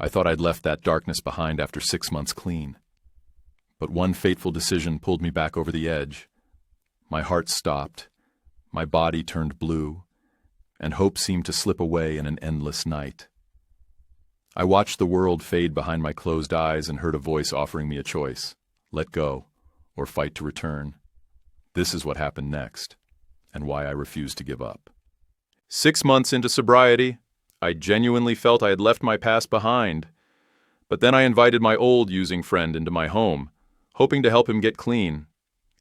I thought I'd left that darkness behind after 6 months clean. But one fateful decision pulled me back over the edge. My heart stopped, my body turned blue, and hope seemed to slip away in an endless night. I watched the world fade behind my closed eyes and heard a voice offering me a choice: let go, or fight to return. This is what happened next, and why I refused to give up. 6 months into sobriety, I genuinely felt I had left my past behind. But then I invited my old using friend into my home, hoping to help him get clean.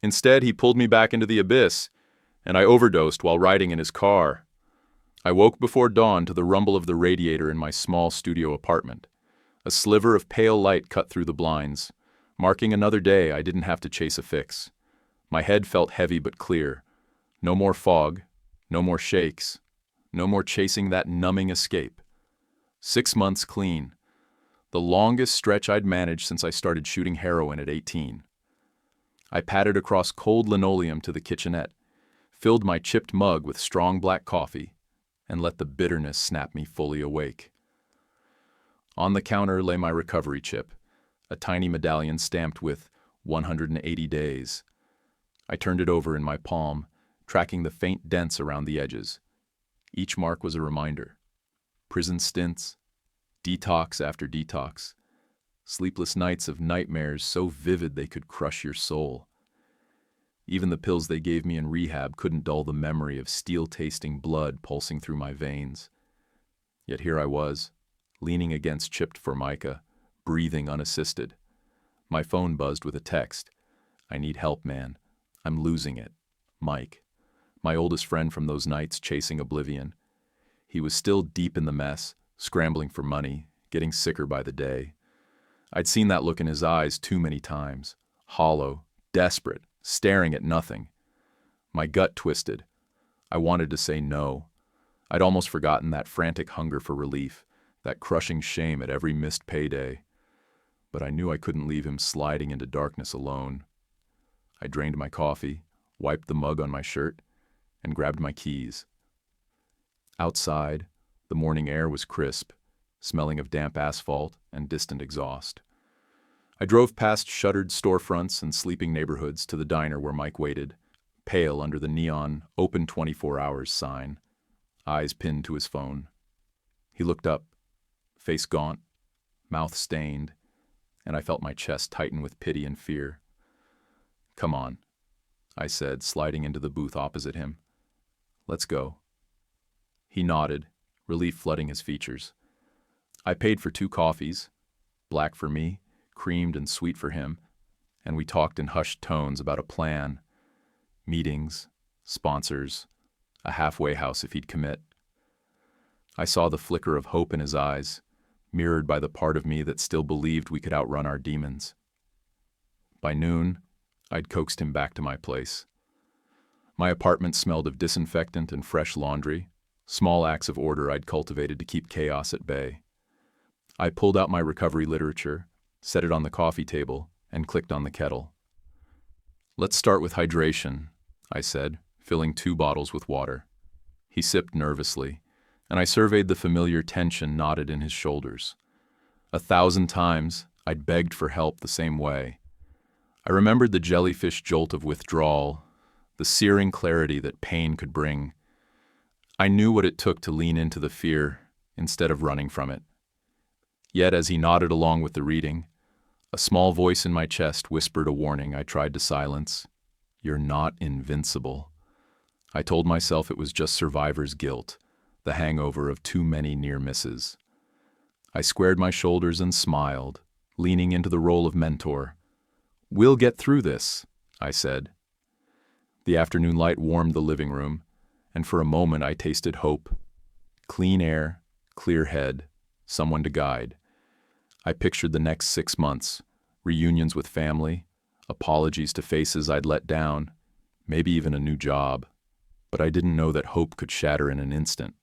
Instead, he pulled me back into the abyss, and I overdosed while riding in his car. I woke before dawn to the rumble of the radiator in my small studio apartment. A sliver of pale light cut through the blinds, marking another day I didn't have to chase a fix. My head felt heavy but clear. No more fog, no more shakes, no more chasing that numbing escape. 6 months clean, the longest stretch I'd managed since I started shooting heroin at 18. I padded across cold linoleum to the kitchenette, filled my chipped mug with strong black coffee, and let the bitterness snap me fully awake. On the counter lay my recovery chip, a tiny medallion stamped with 180 days. I turned it over in my palm, tracking the faint dents around the edges. Each mark was a reminder. Prison stints, detox after detox, sleepless nights of nightmares so vivid they could crush your soul. Even the pills they gave me in rehab couldn't dull the memory of steel-tasting blood pulsing through my veins. Yet here I was, leaning against chipped formica, breathing unassisted. My phone buzzed with a text. "I need help, man. I'm losing it. Mike." My oldest friend from those nights chasing oblivion. He was still deep in the mess, scrambling for money, getting sicker by the day. I'd seen that look in his eyes too many times, hollow, desperate, staring at nothing. My gut twisted. I wanted to say no. I'd almost forgotten that frantic hunger for relief, that crushing shame at every missed payday. But I knew I couldn't leave him sliding into darkness alone. I drained my coffee, wiped the mug on my shirt, and grabbed my keys. Outside, the morning air was crisp, smelling of damp asphalt and distant exhaust. I drove past shuttered storefronts and sleeping neighborhoods to the diner where Mike waited, pale under the neon "Open 24 hours" sign, eyes pinned to his phone. He looked up, face gaunt, mouth stained, and I felt my chest tighten with pity and fear. "Come on," I said, sliding into the booth opposite him. "Let's go." He nodded, relief flooding his features. I paid for 2 coffees, black for me, creamed and sweet for him, and we talked in hushed tones about a plan, meetings, sponsors, a halfway house if he'd commit. I saw the flicker of hope in his eyes, mirrored by the part of me that still believed we could outrun our demons. By noon, I'd coaxed him back to my place. My apartment smelled of disinfectant and fresh laundry, small acts of order I'd cultivated to keep chaos at bay. I pulled out my recovery literature, set it on the coffee table, and clicked on the kettle. "Let's start with hydration," I said, filling 2 bottles with water. He sipped nervously, and I surveyed the familiar tension knotted in his shoulders. 1,000 times, I'd begged for help the same way. I remembered the jellyfish jolt of withdrawal, the searing clarity that pain could bring. I knew what it took to lean into the fear instead of running from it. Yet as he nodded along with the reading, a small voice in my chest whispered a warning I tried to silence. "You're not invincible." I told myself it was just survivor's guilt, the hangover of too many near misses. I squared my shoulders and smiled, leaning into the role of mentor. "We'll get through this," I said. The afternoon light warmed the living room, and for a moment I tasted hope. Clean air, clear head, someone to guide. I pictured the next 6 months, reunions with family, apologies to faces I'd let down, maybe even a new job. But I didn't know that hope could shatter in an instant,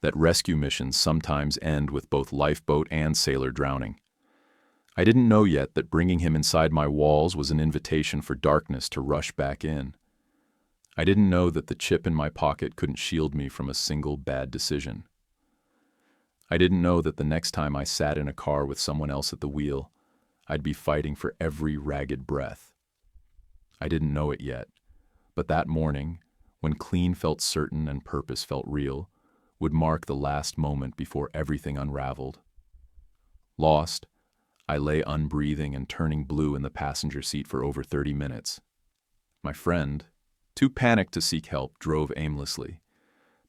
that rescue missions sometimes end with both lifeboat and sailor drowning. I didn't know yet that bringing him inside my walls was an invitation for darkness to rush back in. I didn't know that the chip in my pocket couldn't shield me from a single bad decision. I didn't know that the next time I sat in a car with someone else at the wheel, I'd be fighting for every ragged breath. I didn't know it yet, but that morning, when clean felt certain and purpose felt real, would mark the last moment before everything unraveled. Lost, I lay unbreathing and turning blue in the passenger seat for over 30 minutes. My friend, too panicked to seek help, drove aimlessly.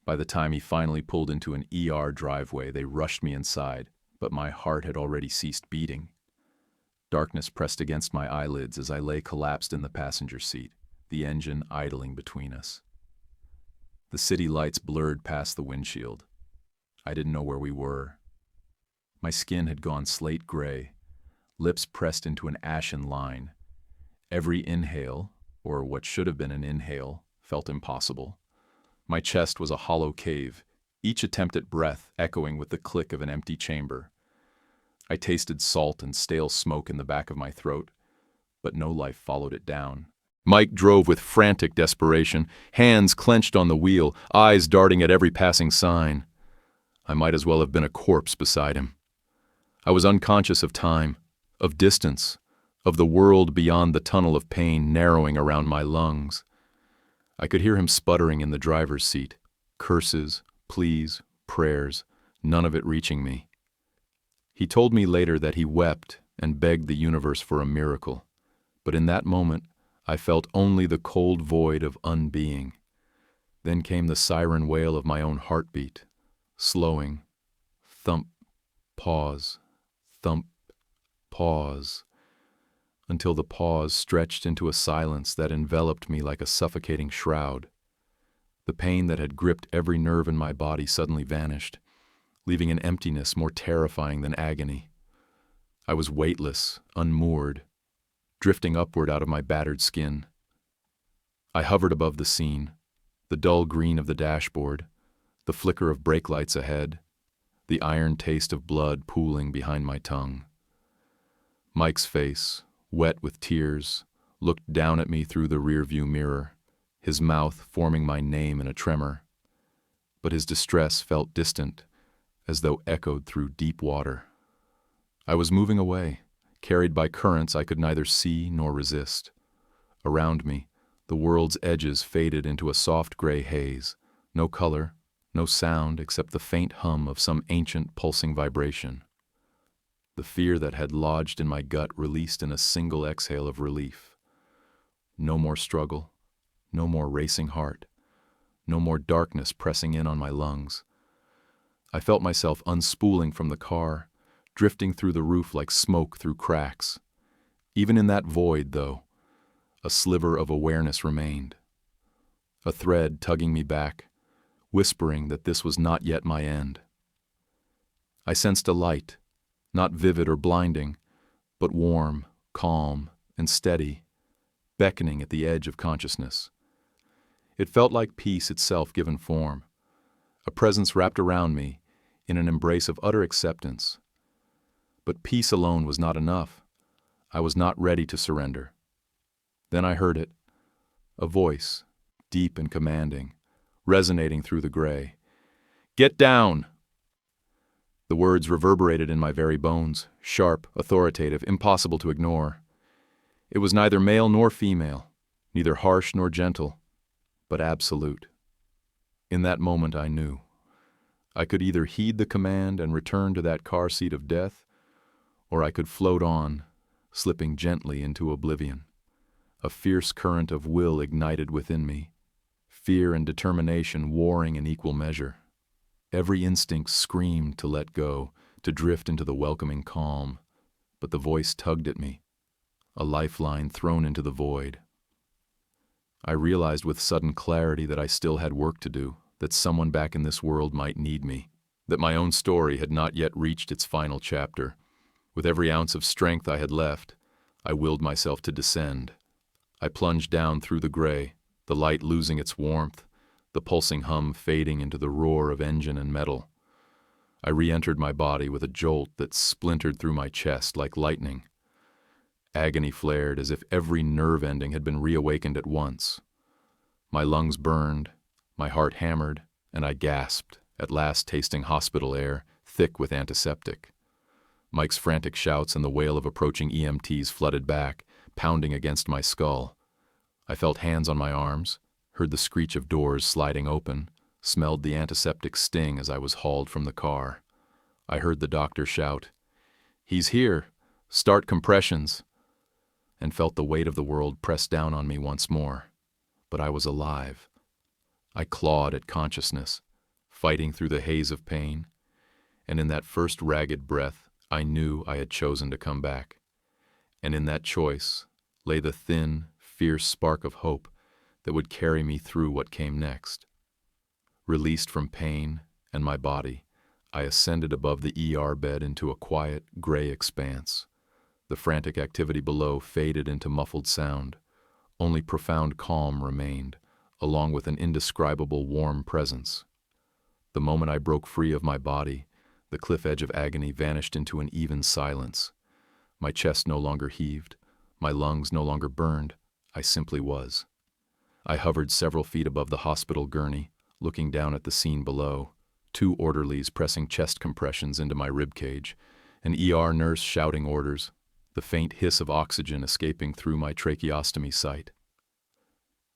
By the time he finally pulled into an ER driveway, they rushed me inside, but my heart had already ceased beating. Darkness pressed against my eyelids as I lay collapsed in the passenger seat, the engine idling between us. The city lights blurred past the windshield. I didn't know where we were. My skin had gone slate gray, lips pressed into an ashen line. Every inhale, or what should have been an inhale, felt impossible. My chest was a hollow cave, each attempt at breath echoing with the click of an empty chamber. I tasted salt and stale smoke in the back of my throat, but no life followed it down. Mike drove with frantic desperation, hands clenched on the wheel, eyes darting at every passing sign. I might as well have been a corpse beside him. I was unconscious of time, of distance, of the world beyond the tunnel of pain narrowing around my lungs. I could hear him sputtering in the driver's seat, curses, pleas, prayers, none of it reaching me. He told me later that he wept and begged the universe for a miracle, but in that moment, I felt only the cold void of unbeing. Then came the siren wail of my own heartbeat, slowing, thump, pause, thump, pause, until the pause stretched into a silence that enveloped me like a suffocating shroud. The pain that had gripped every nerve in my body suddenly vanished, leaving an emptiness more terrifying than agony. I was weightless, unmoored, drifting upward out of my battered skin. I hovered above the scene, the dull green of the dashboard, the flicker of brake lights ahead, the iron taste of blood pooling behind my tongue. Mike's face, wet with tears, looked down at me through the rearview mirror, his mouth forming my name in a tremor. But his distress felt distant, as though echoed through deep water. I was moving away, carried by currents I could neither see nor resist. Around me, the world's edges faded into a soft gray haze, no color, no sound except the faint hum of some ancient pulsing vibration. The fear that had lodged in my gut released in a single exhale of relief. No more struggle, no more racing heart, no more darkness pressing in on my lungs. I felt myself unspooling from the car, drifting through the roof like smoke through cracks. Even in that void, though, a sliver of awareness remained. A thread tugging me back, whispering that this was not yet my end. I sensed a light, not vivid or blinding, but warm, calm, and steady, beckoning at the edge of consciousness. It felt like peace itself given form, a presence wrapped around me in an embrace of utter acceptance. But peace alone was not enough. I was not ready to surrender. Then I heard it, a voice, deep and commanding, resonating through the gray. "Get down!" The words reverberated in my very bones, sharp, authoritative, impossible to ignore. It was neither male nor female, neither harsh nor gentle, but absolute. In that moment I knew. I could either heed the command and return to that car seat of death, or I could float on, slipping gently into oblivion. A fierce current of will ignited within me, fear and determination warring in equal measure. Every instinct screamed to let go, to drift into the welcoming calm, but the voice tugged at me, a lifeline thrown into the void. I realized with sudden clarity that I still had work to do, that someone back in this world might need me, that my own story had not yet reached its final chapter. With every ounce of strength I had left, I willed myself to descend. I plunged down through the gray, the light losing its warmth, the pulsing hum fading into the roar of engine and metal. I re-entered my body with a jolt that splintered through my chest like lightning. Agony flared as if every nerve ending had been reawakened at once. My lungs burned, my heart hammered, and I gasped, at last tasting hospital air, thick with antiseptic. Mike's frantic shouts and the wail of approaching EMTs flooded back, pounding against my skull. I felt hands on my arms, heard the screech of doors sliding open, smelled the antiseptic sting as I was hauled from the car. I heard the doctor shout, "He's here! Start compressions!" and felt the weight of the world press down on me once more. But I was alive. I clawed at consciousness, fighting through the haze of pain, and in that first ragged breath, I knew I had chosen to come back. And in that choice lay the thin, fierce spark of hope that would carry me through what came next. Released from pain and my body, I ascended above the ER bed into a quiet, gray expanse. The frantic activity below faded into muffled sound. Only profound calm remained, along with an indescribable warm presence. The moment I broke free of my body, the cliff edge of agony vanished into an even silence. My chest no longer heaved, my lungs no longer burned, I simply was. I hovered several feet above the hospital gurney, looking down at the scene below, 2 orderlies pressing chest compressions into my ribcage, an ER nurse shouting orders, the faint hiss of oxygen escaping through my tracheostomy site.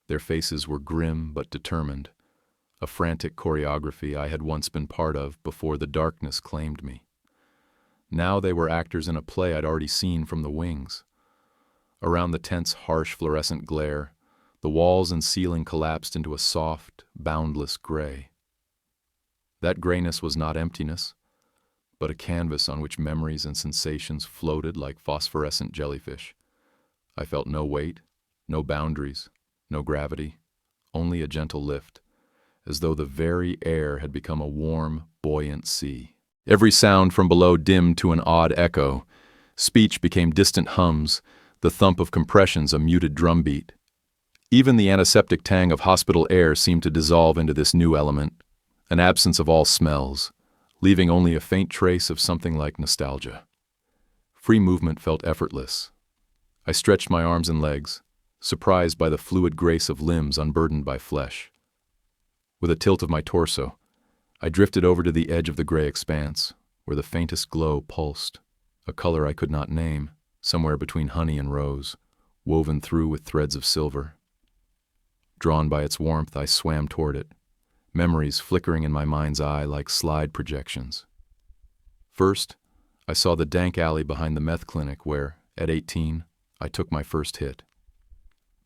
Their faces were grim but determined, a frantic choreography I had once been part of before the darkness claimed me. Now they were actors in a play I'd already seen from the wings. Around the tent's harsh fluorescent glare, the walls and ceiling collapsed into a soft, boundless gray. That grayness was not emptiness, but a canvas on which memories and sensations floated like phosphorescent jellyfish. I felt no weight, no boundaries, no gravity, only a gentle lift, as though the very air had become a warm, buoyant sea. Every sound from below dimmed to an odd echo. Speech became distant hums, the thump of compressions a muted drumbeat. Even the antiseptic tang of hospital air seemed to dissolve into this new element, an absence of all smells, leaving only a faint trace of something like nostalgia. Free movement felt effortless. I stretched my arms and legs, surprised by the fluid grace of limbs unburdened by flesh. With a tilt of my torso, I drifted over to the edge of the gray expanse, where the faintest glow pulsed, a color I could not name, somewhere between honey and rose, woven through with threads of silver. Drawn by its warmth, I swam toward it, memories flickering in my mind's eye like slide projections. First, I saw the dank alley behind the meth clinic where, at 18, I took my first hit.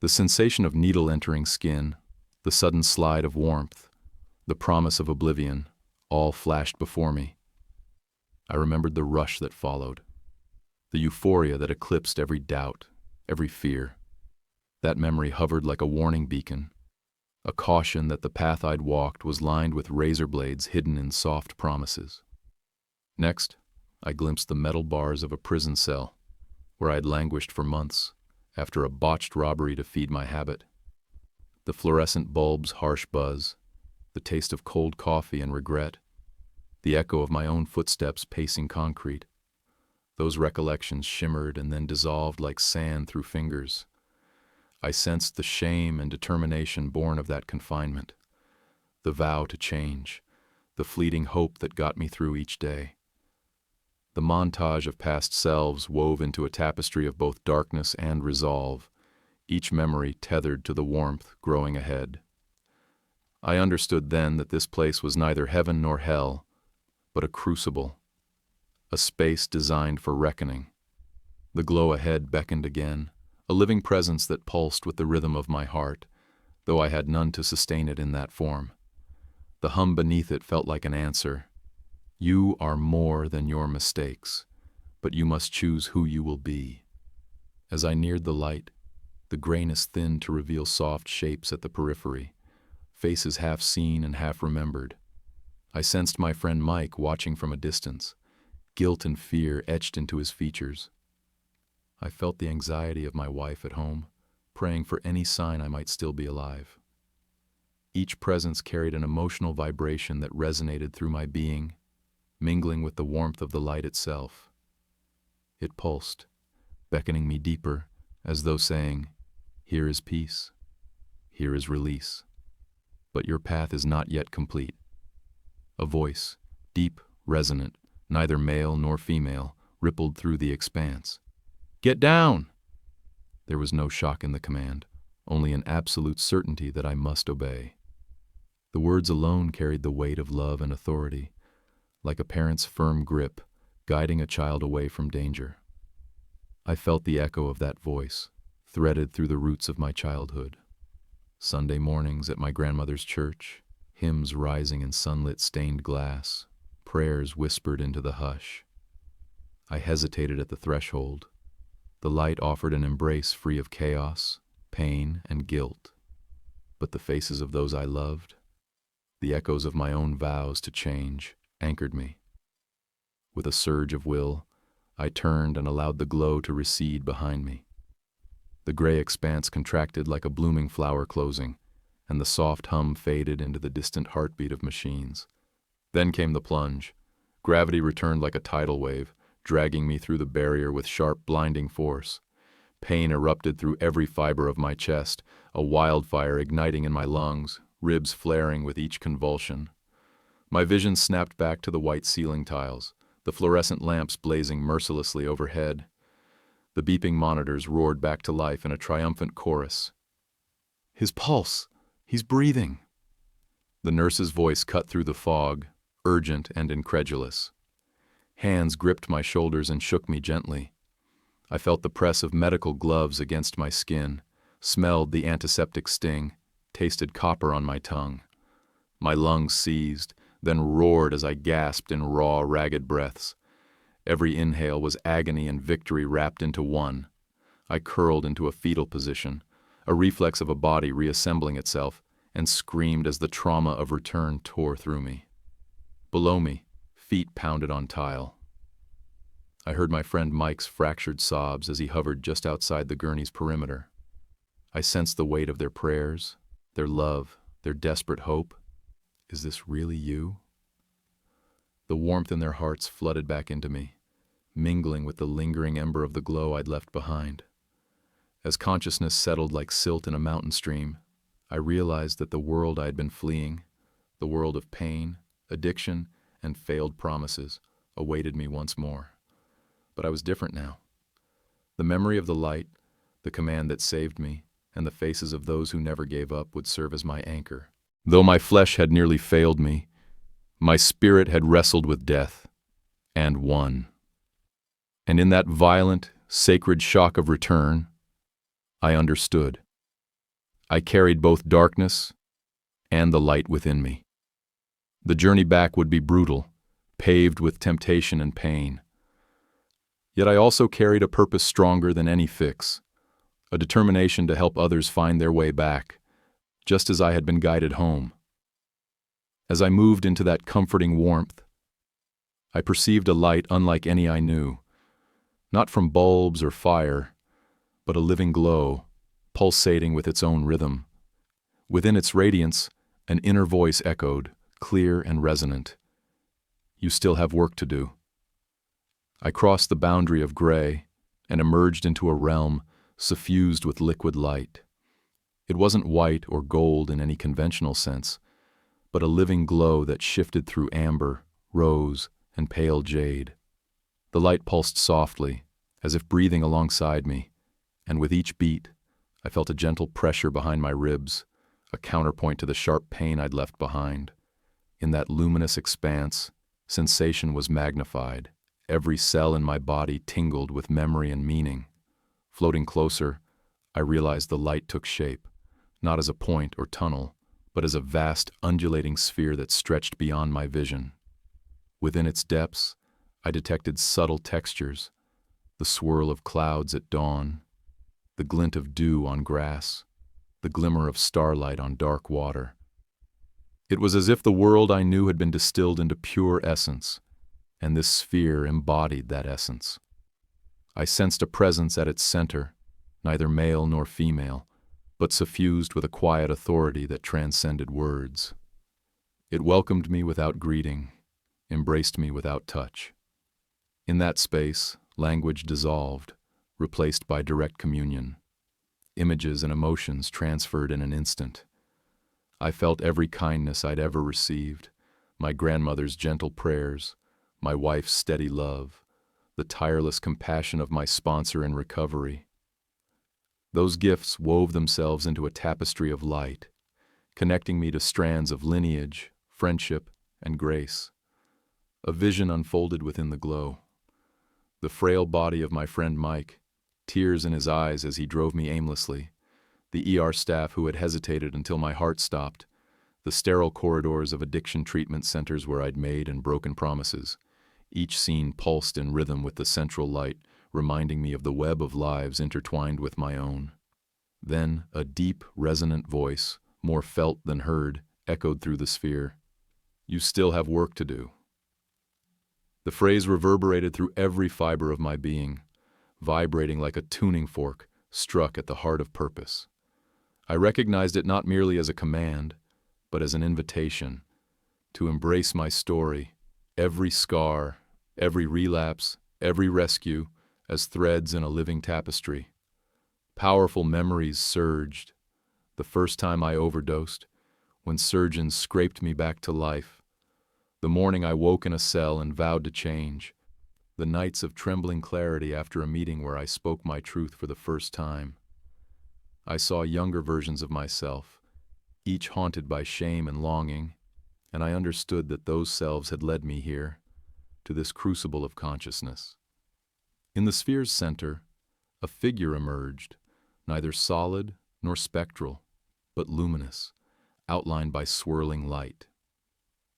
The sensation of needle entering skin, the sudden slide of warmth, the promise of oblivion, all flashed before me. I remembered the rush that followed, the euphoria that eclipsed every doubt, every fear. That memory hovered like a warning beacon, a caution that the path I'd walked was lined with razor blades hidden in soft promises. Next, I glimpsed the metal bars of a prison cell, where I'd languished for months, after a botched robbery to feed my habit. The fluorescent bulb's harsh buzz, the taste of cold coffee and regret, the echo of my own footsteps pacing concrete. Those recollections shimmered and then dissolved like sand through fingers. I sensed the shame and determination born of that confinement, the vow to change, the fleeting hope that got me through each day. The montage of past selves wove into a tapestry of both darkness and resolve, each memory tethered to the warmth growing ahead. I understood then that this place was neither heaven nor hell, but a crucible, a space designed for reckoning. The glow ahead beckoned again, a living presence that pulsed with the rhythm of my heart, though I had none to sustain it in that form. The hum beneath it felt like an answer. You are more than your mistakes, but you must choose who you will be. As I neared the light, the grayness thinned to reveal soft shapes at the periphery, faces half seen and half remembered. I sensed my friend Mike watching from a distance, guilt and fear etched into his features. I felt the anxiety of my wife at home, praying for any sign I might still be alive. Each presence carried an emotional vibration that resonated through my being, mingling with the warmth of the light itself. It pulsed, beckoning me deeper, as though saying, "Here is peace. Here is release. But your path is not yet complete." A voice, deep, resonant, neither male nor female, rippled through the expanse. "Get down!" There was no shock in the command, only an absolute certainty that I must obey. The words alone carried the weight of love and authority, like a parent's firm grip, guiding a child away from danger. I felt the echo of that voice, threaded through the roots of my childhood. Sunday mornings at my grandmother's church, hymns rising in sunlit stained glass, prayers whispered into the hush. I hesitated at the threshold. The light offered an embrace free of chaos, pain, and guilt. But the faces of those I loved, the echoes of my own vows to change, anchored me. With a surge of will, I turned and allowed the glow to recede behind me. The gray expanse contracted like a blooming flower closing, and the soft hum faded into the distant heartbeat of machines. Then came the plunge. Gravity returned like a tidal wave, dragging me through the barrier with sharp, blinding force. Pain erupted through every fiber of my chest, a wildfire igniting in my lungs, ribs flaring with each convulsion. My vision snapped back to the white ceiling tiles, the fluorescent lamps blazing mercilessly overhead. The beeping monitors roared back to life in a triumphant chorus. "His pulse! He's breathing!" The nurse's voice cut through the fog, urgent and incredulous. Hands gripped my shoulders and shook me gently. I felt the press of medical gloves against my skin, smelled the antiseptic sting, tasted copper on my tongue. My lungs seized, then roared as I gasped in raw, ragged breaths. Every inhale was agony and victory wrapped into one. I curled into a fetal position, a reflex of a body reassembling itself, and screamed as the trauma of return tore through me. Below me, feet pounded on tile. I heard my friend Mike's fractured sobs as he hovered just outside the gurney's perimeter. I sensed the weight of their prayers, their love, their desperate hope. Is this really you? The warmth in their hearts flooded back into me, mingling with the lingering ember of the glow I'd left behind. As consciousness settled like silt in a mountain stream, I realized that the world I had been fleeing, the world of pain, addiction, and failed promises, awaited me once more. But I was different now. The memory of the light, the command that saved me, and the faces of those who never gave up would serve as my anchor. Though my flesh had nearly failed me, my spirit had wrestled with death, and won. And in that violent, sacred shock of return, I understood. I carried both darkness and the light within me. The journey back would be brutal, paved with temptation and pain. Yet I also carried a purpose stronger than any fix, a determination to help others find their way back, just as I had been guided home. As I moved into that comforting warmth, I perceived a light unlike any I knew, not from bulbs or fire, but a living glow, pulsating with its own rhythm. Within its radiance, an inner voice echoed, clear and resonant. "You still have work to do." I crossed the boundary of gray and emerged into a realm suffused with liquid light. It wasn't white or gold in any conventional sense, but a living glow that shifted through amber, rose, and pale jade. The light pulsed softly, as if breathing alongside me, and with each beat, I felt a gentle pressure behind my ribs, a counterpoint to the sharp pain I'd left behind. In that luminous expanse, sensation was magnified. Every cell in my body tingled with memory and meaning. Floating closer, I realized the light took shape, not as a point or tunnel, but as a vast, undulating sphere that stretched beyond my vision. Within its depths, I detected subtle textures, the swirl of clouds at dawn, the glint of dew on grass, the glimmer of starlight on dark water. It was as if the world I knew had been distilled into pure essence, and this sphere embodied that essence. I sensed a presence at its center, neither male nor female, but suffused with a quiet authority that transcended words. It welcomed me without greeting, embraced me without touch. In that space, language dissolved, replaced by direct communion. Images and emotions transferred in an instant. I felt every kindness I'd ever received, my grandmother's gentle prayers, my wife's steady love, the tireless compassion of my sponsor in recovery. Those gifts wove themselves into a tapestry of light, connecting me to strands of lineage, friendship, and grace. A vision unfolded within the glow. The frail body of my friend Mike, tears in his eyes as he drove me aimlessly, the ER staff who had hesitated until my heart stopped, the sterile corridors of addiction treatment centers where I'd made and broken promises, each scene pulsed in rhythm with the central light, reminding me of the web of lives intertwined with my own. Then a deep, resonant voice, more felt than heard, echoed through the sphere. "You still have work to do." The phrase reverberated through every fiber of my being, vibrating like a tuning fork struck at the heart of purpose. I recognized it not merely as a command, but as an invitation to embrace my story, every scar, every relapse, every rescue, as threads in a living tapestry. Powerful memories surged. The first time I overdosed, when surgeons scraped me back to life. The morning I woke in a cell and vowed to change. The nights of trembling clarity after a meeting where I spoke my truth for the first time. I saw younger versions of myself, each haunted by shame and longing, and I understood that those selves had led me here, to this crucible of consciousness. In the sphere's center, a figure emerged, neither solid nor spectral, but luminous, outlined by swirling light.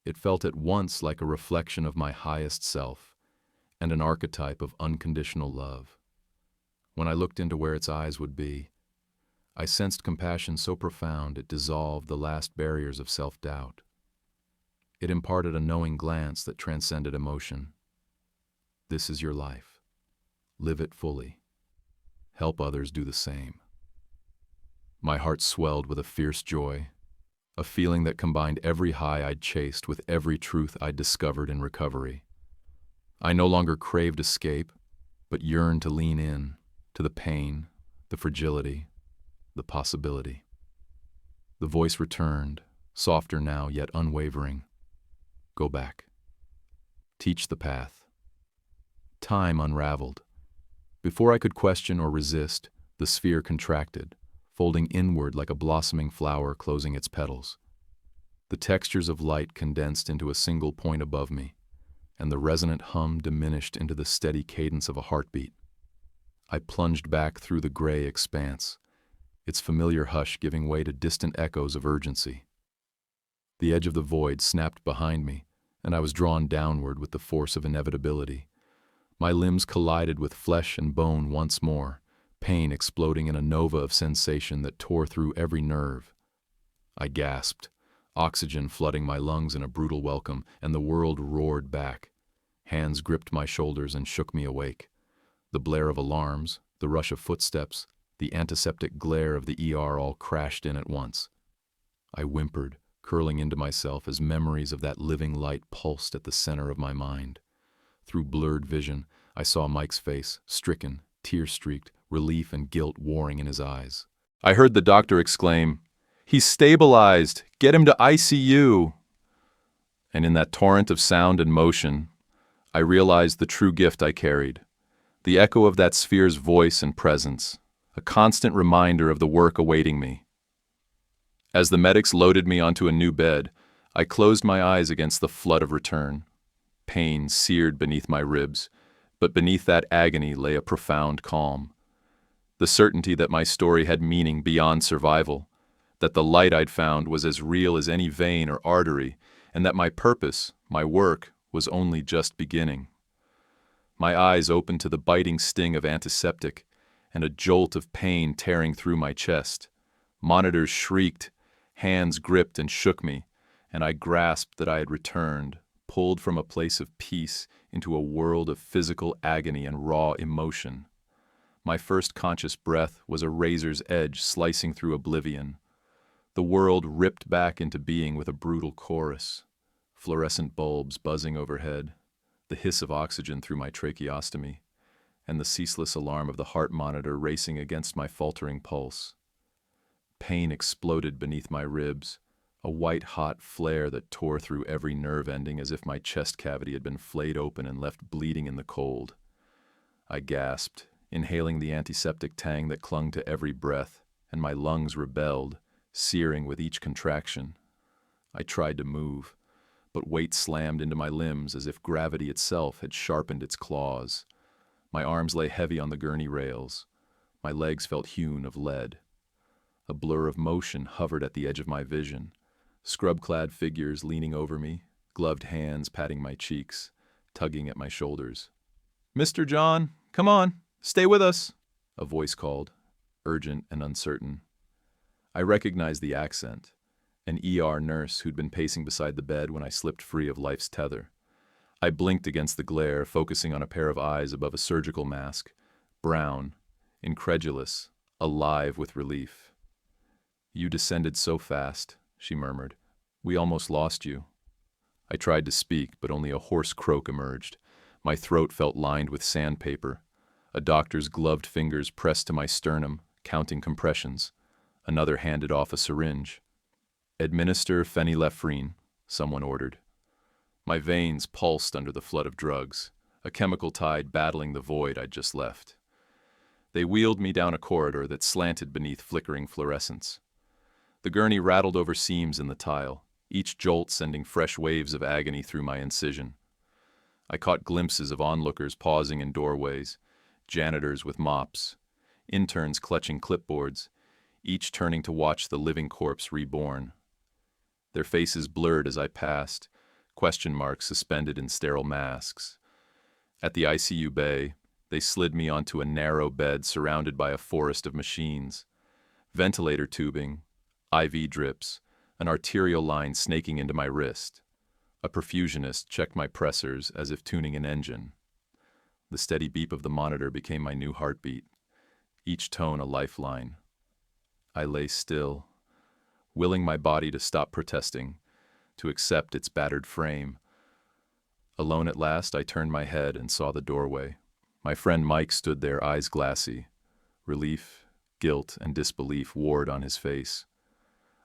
It felt at once like a reflection of my highest self, and an archetype of unconditional love. When I looked into where its eyes would be, I sensed compassion so profound it dissolved the last barriers of self-doubt. It imparted a knowing glance that transcended emotion. This is your life. Live it fully. Help others do the same. My heart swelled with a fierce joy, a feeling that combined every high I'd chased with every truth I'd discovered in recovery. I no longer craved escape, but yearned to lean in, to the pain, the fragility, the possibility. The voice returned, softer now yet unwavering. Go back. Teach the path. Time unraveled. Before I could question or resist, the sphere contracted, folding inward like a blossoming flower closing its petals. The textures of light condensed into a single point above me, and the resonant hum diminished into the steady cadence of a heartbeat. I plunged back through the gray expanse, its familiar hush giving way to distant echoes of urgency. The edge of the void snapped behind me, and I was drawn downward with the force of inevitability. My limbs collided with flesh and bone once more, pain exploding in a nova of sensation that tore through every nerve. I gasped, oxygen flooding my lungs in a brutal welcome, and the world roared back. Hands gripped my shoulders and shook me awake. The blare of alarms, the rush of footsteps, the antiseptic glare of the ER all crashed in at once. I whimpered, curling into myself as memories of that living light pulsed at the center of my mind. Through blurred vision, I saw Mike's face, stricken, tear-streaked, relief and guilt warring in his eyes. I heard the doctor exclaim, "He's stabilized! Get him to ICU!" And in that torrent of sound and motion, I realized the true gift I carried, the echo of that sphere's voice and presence, a constant reminder of the work awaiting me. As the medics loaded me onto a new bed, I closed my eyes against the flood of return. Pain seared beneath my ribs, but beneath that agony lay a profound calm. The certainty that my story had meaning beyond survival, that the light I'd found was as real as any vein or artery, and that my purpose, my work, was only just beginning. My eyes opened to the biting sting of antiseptic, and a jolt of pain tearing through my chest. Monitors shrieked, hands gripped and shook me, and I grasped that I had returned, pulled from a place of peace into a world of physical agony and raw emotion. My first conscious breath was a razor's edge slicing through oblivion. The world ripped back into being with a brutal chorus. Fluorescent bulbs buzzing overhead, the hiss of oxygen through my tracheostomy, and the ceaseless alarm of the heart monitor racing against my faltering pulse. Pain exploded beneath my ribs, a white-hot flare that tore through every nerve ending as if my chest cavity had been flayed open and left bleeding in the cold. I gasped, inhaling the antiseptic tang that clung to every breath, and my lungs rebelled, searing with each contraction. I tried to move, but weight slammed into my limbs as if gravity itself had sharpened its claws. My arms lay heavy on the gurney rails. My legs felt hewn of lead. A blur of motion hovered at the edge of my vision, scrub-clad figures leaning over me, gloved hands patting my cheeks, tugging at my shoulders. "Mr. John, come on, stay with us," a voice called, urgent and uncertain. I recognized the accent, an ER nurse who'd been pacing beside the bed when I slipped free of life's tether. I blinked against the glare, focusing on a pair of eyes above a surgical mask, brown, incredulous, alive with relief. "You descended so fast," she murmured. "We almost lost you." I tried to speak, but only a hoarse croak emerged. My throat felt lined with sandpaper. A doctor's gloved fingers pressed to my sternum, counting compressions. Another handed off a syringe. "Administer phenylephrine," someone ordered. My veins pulsed under the flood of drugs, a chemical tide battling the void I'd just left. They wheeled me down a corridor that slanted beneath flickering fluorescence. The gurney rattled over seams in the tile, each jolt sending fresh waves of agony through my incision. I caught glimpses of onlookers pausing in doorways, janitors with mops, interns clutching clipboards, each turning to watch the living corpse reborn. Their faces blurred as I passed, question marks suspended in sterile masks. At the ICU bay, they slid me onto a narrow bed surrounded by a forest of machines, ventilator tubing, IV drips, an arterial line snaking into my wrist. A perfusionist checked my pressors as if tuning an engine. The steady beep of the monitor became my new heartbeat, each tone a lifeline. I lay still, willing my body to stop protesting, to accept its battered frame. Alone at last, I turned my head and saw the doorway. My friend Mike stood there, eyes glassy. Relief, guilt, and disbelief warred on his face.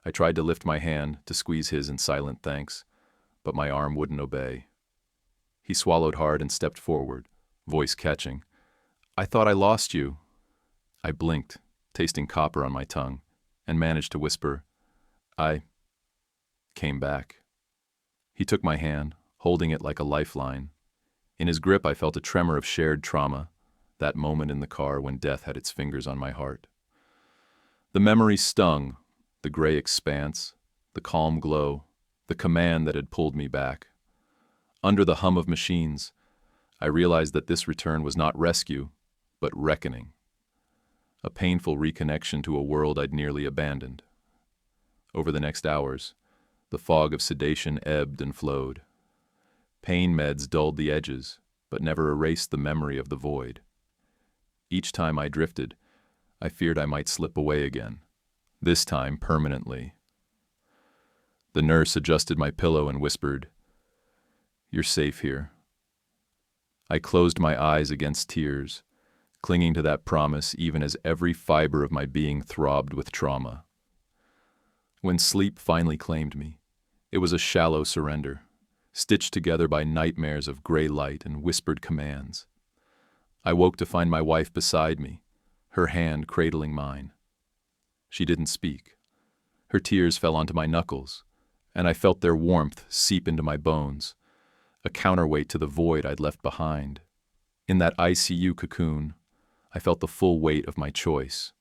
I tried to lift my hand, to squeeze his in silent thanks, but my arm wouldn't obey. He swallowed hard and stepped forward, voice catching. "I thought I lost you." I blinked, tasting copper on my tongue, and managed to whisper, "I came back." He took my hand, holding it like a lifeline. In his grip I felt a tremor of shared trauma, that moment in the car when death had its fingers on my heart. The memory stung, the gray expanse, the calm glow, the command that had pulled me back. Under the hum of machines, I realized that this return was not rescue, but reckoning. A painful reconnection to a world I'd nearly abandoned. Over the next hours, the fog of sedation ebbed and flowed. Pain meds dulled the edges, but never erased the memory of the void. Each time I drifted, I feared I might slip away again, this time permanently. The nurse adjusted my pillow and whispered, "You're safe here." I closed my eyes against tears, clinging to that promise even as every fiber of my being throbbed with trauma. When sleep finally claimed me, it was a shallow surrender, stitched together by nightmares of gray light and whispered commands. I woke to find my wife beside me, her hand cradling mine. She didn't speak. Her tears fell onto my knuckles, and I felt their warmth seep into my bones, a counterweight to the void I'd left behind. In that ICU cocoon, I felt the full weight of my choice.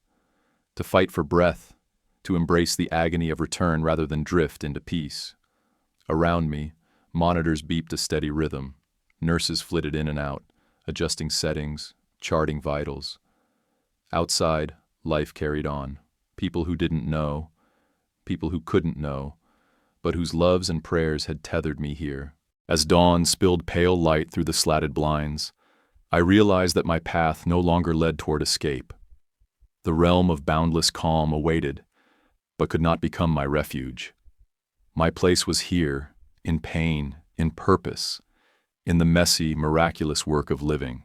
To fight for breath, to embrace the agony of return rather than drift into peace. Around me, monitors beeped a steady rhythm. Nurses flitted in and out, adjusting settings, charting vitals. Outside, life carried on. People who didn't know, people who couldn't know, but whose loves and prayers had tethered me here. As dawn spilled pale light through the slatted blinds, I realized that my path no longer led toward escape. The realm of boundless calm awaited, but could not become my refuge. My place was here, in pain, in purpose, in the messy, miraculous work of living.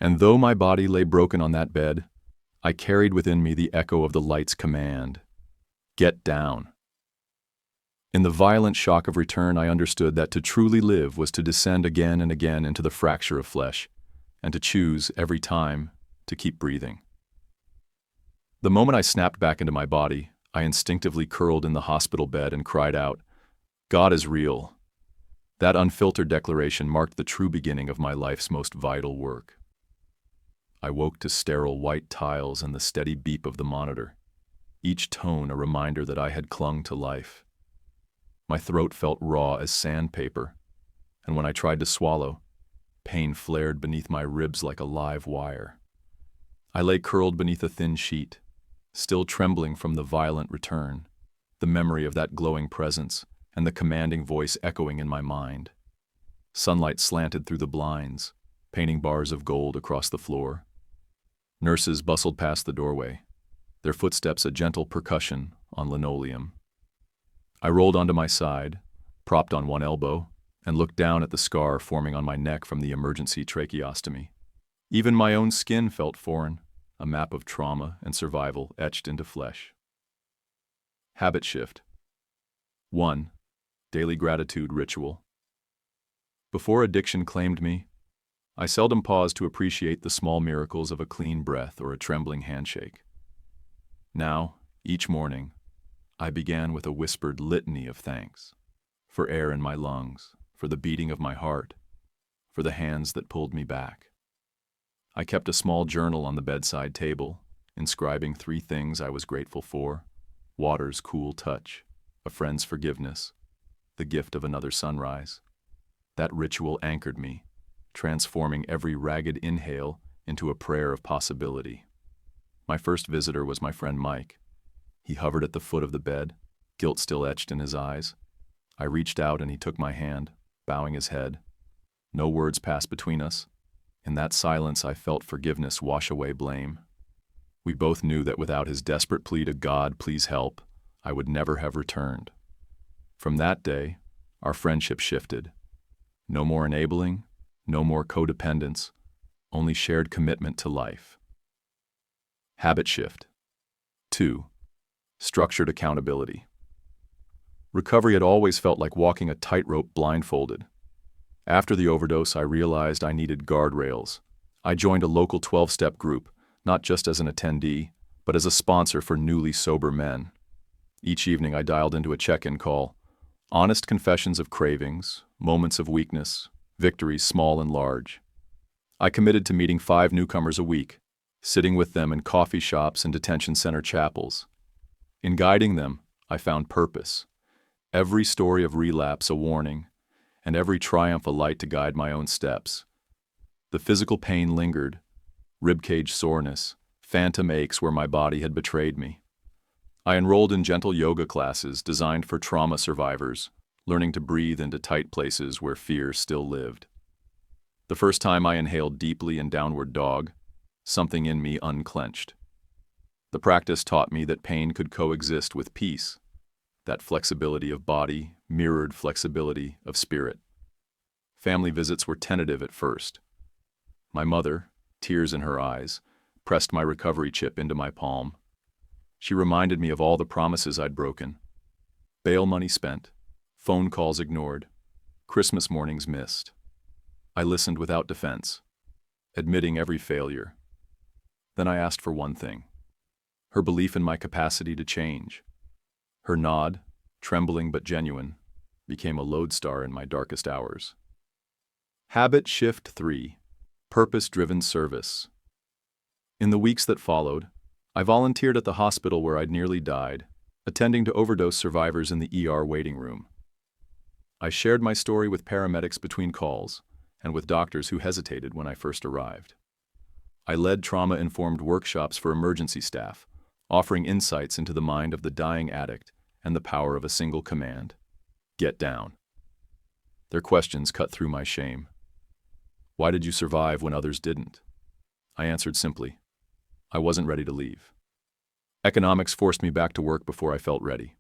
And though my body lay broken on that bed, I carried within me the echo of the light's command. Get down. In the violent shock of return, I understood that to truly live was to descend again and again into the fracture of flesh, and to choose, every time, to keep breathing. The moment I snapped back into my body, I instinctively curled in the hospital bed and cried out, "God is real." That unfiltered declaration marked the true beginning of my life's most vital work. I woke to sterile white tiles and the steady beep of the monitor, each tone a reminder that I had clung to life. My throat felt raw as sandpaper, and when I tried to swallow, pain flared beneath my ribs like a live wire. I lay curled beneath a thin sheet, still trembling from the violent return, the memory of that glowing presence and the commanding voice echoing in my mind. Sunlight slanted through the blinds, painting bars of gold across the floor. Nurses bustled past the doorway, their footsteps a gentle percussion on linoleum. I rolled onto my side, propped on one elbow, and looked down at the scar forming on my neck from the emergency tracheostomy. Even my own skin felt foreign, a map of trauma and survival etched into flesh. Habit shift. 1. Daily gratitude ritual. Before addiction claimed me, I seldom paused to appreciate the small miracles of a clean breath or a trembling handshake. Now, each morning, I began with a whispered litany of thanks. For air in my lungs, for the beating of my heart, for the hands that pulled me back. I kept a small journal on the bedside table, inscribing 3 things I was grateful for: water's cool touch, a friend's forgiveness, the gift of another sunrise. That ritual anchored me, transforming every ragged inhale into a prayer of possibility. My first visitor was my friend Mike. He hovered at the foot of the bed, guilt still etched in his eyes. I reached out and he took my hand, bowing his head. No words passed between us. In that silence, I felt forgiveness wash away blame. We both knew that without his desperate plea to God, "Please help," I would never have returned. From that day, our friendship shifted. No more enabling, no more codependence, only shared commitment to life. Habit shift. 2. Structured accountability. Recovery had always felt like walking a tightrope blindfolded. After the overdose, I realized I needed guardrails. I joined a local 12-step group, not just as an attendee, but as a sponsor for newly sober men. Each evening I dialed into a check-in call. Honest confessions of cravings, moments of weakness, victories small and large. I committed to meeting 5 newcomers a week, sitting with them in coffee shops and detention center chapels. In guiding them, I found purpose. Every story of relapse a warning, and every triumph a light to guide my own steps. The physical pain lingered, ribcage soreness, phantom aches where my body had betrayed me. I enrolled in gentle yoga classes designed for trauma survivors, learning to breathe into tight places where fear still lived. The first time I inhaled deeply in downward dog, something in me unclenched. The practice taught me that pain could coexist with peace. That flexibility of body mirrored flexibility of spirit. Family visits were tentative at first. My mother, tears in her eyes, pressed my recovery chip into my palm. She reminded me of all the promises I'd broken. Bail money spent, phone calls ignored, Christmas mornings missed. I listened without defense, admitting every failure. Then I asked for one thing: her belief in my capacity to change. Her nod, trembling but genuine, became a lodestar in my darkest hours. Habit shift 3. Purpose-driven service. In the weeks that followed, I volunteered at the hospital where I'd nearly died, attending to overdose survivors in the ER waiting room. I shared my story with paramedics between calls, and with doctors who hesitated when I first arrived. I led trauma-informed workshops for emergency staff, offering insights into the mind of the dying addict and the power of a single command: get down. Their questions cut through my shame. Why did you survive when others didn't? I answered simply: I wasn't ready to leave. Economics forced me back to work before I felt ready.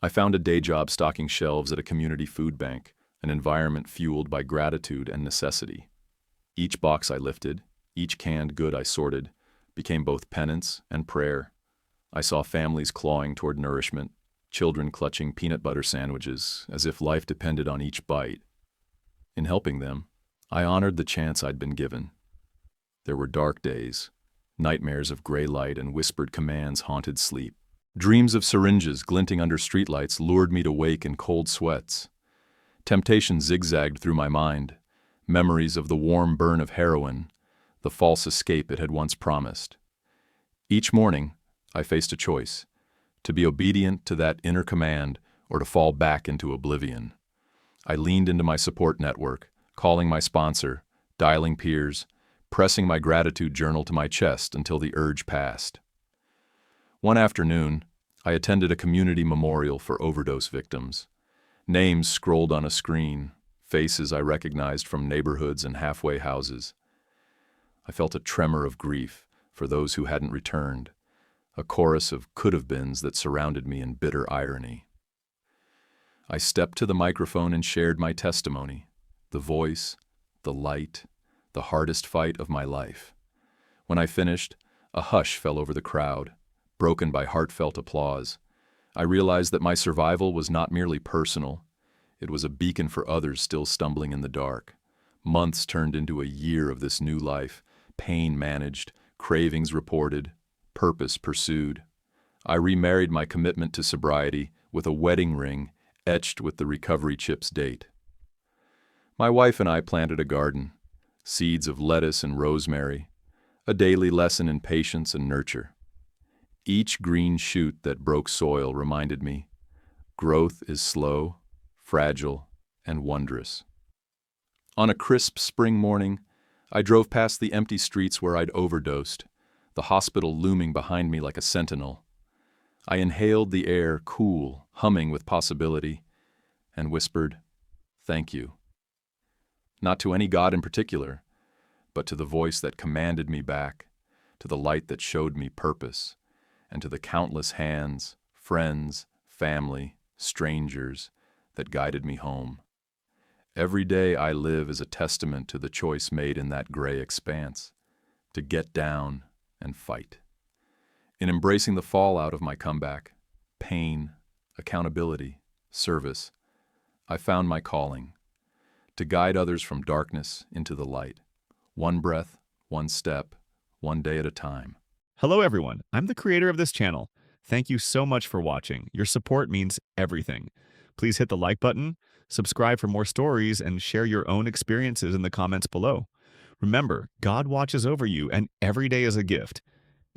I found a day job stocking shelves at a community food bank, an environment fueled by gratitude and necessity. Each box I lifted, each canned good I sorted, became both penance and prayer. I saw families clawing toward nourishment, children clutching peanut butter sandwiches as if life depended on each bite. In helping them, I honored the chance I'd been given. There were dark days, nightmares of gray light and whispered commands haunted sleep. Dreams of syringes glinting under streetlights lured me to wake in cold sweats. Temptation zigzagged through my mind, memories of the warm burn of heroin, the false escape it had once promised. Each morning, I faced a choice: to be obedient to that inner command or to fall back into oblivion. I leaned into my support network, calling my sponsor, dialing peers, pressing my gratitude journal to my chest until the urge passed. One afternoon, I attended a community memorial for overdose victims. Names scrolled on a screen, faces I recognized from neighborhoods and halfway houses. I felt a tremor of grief for those who hadn't returned, a chorus of could-have-beens that surrounded me in bitter irony. I stepped to the microphone and shared my testimony, the voice, the light, the hardest fight of my life. When I finished, a hush fell over the crowd, broken by heartfelt applause. I realized that my survival was not merely personal. It was a beacon for others still stumbling in the dark. Months turned into a year of this new life, pain managed, cravings reported, purpose pursued. I remarried my commitment to sobriety with a wedding ring etched with the recovery chip's date. My wife and I planted a garden, seeds of lettuce and rosemary, a daily lesson in patience and nurture. Each green shoot that broke soil reminded me, growth is slow, fragile, and wondrous. On a crisp spring morning, I drove past the empty streets where I'd overdosed, the hospital looming behind me like a sentinel. I inhaled the air, cool, humming with possibility, and whispered, "Thank you." Not to any god in particular, but to the voice that commanded me back, to the light that showed me purpose, and to the countless hands, friends, family, strangers that guided me home. Every day I live is a testament to the choice made in that gray expanse, to get down and fight. In embracing the fallout of my comeback, pain, accountability, service, I found my calling, to guide others from darkness into the light, one breath, one step, one day at a time. Hello everyone, I'm the creator of this channel. Thank you so much for watching. Your support means everything. Please hit the like button, subscribe for more stories, and share your own experiences in the comments below. Remember, God watches over you and every day is a gift.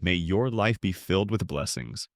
May your life be filled with blessings.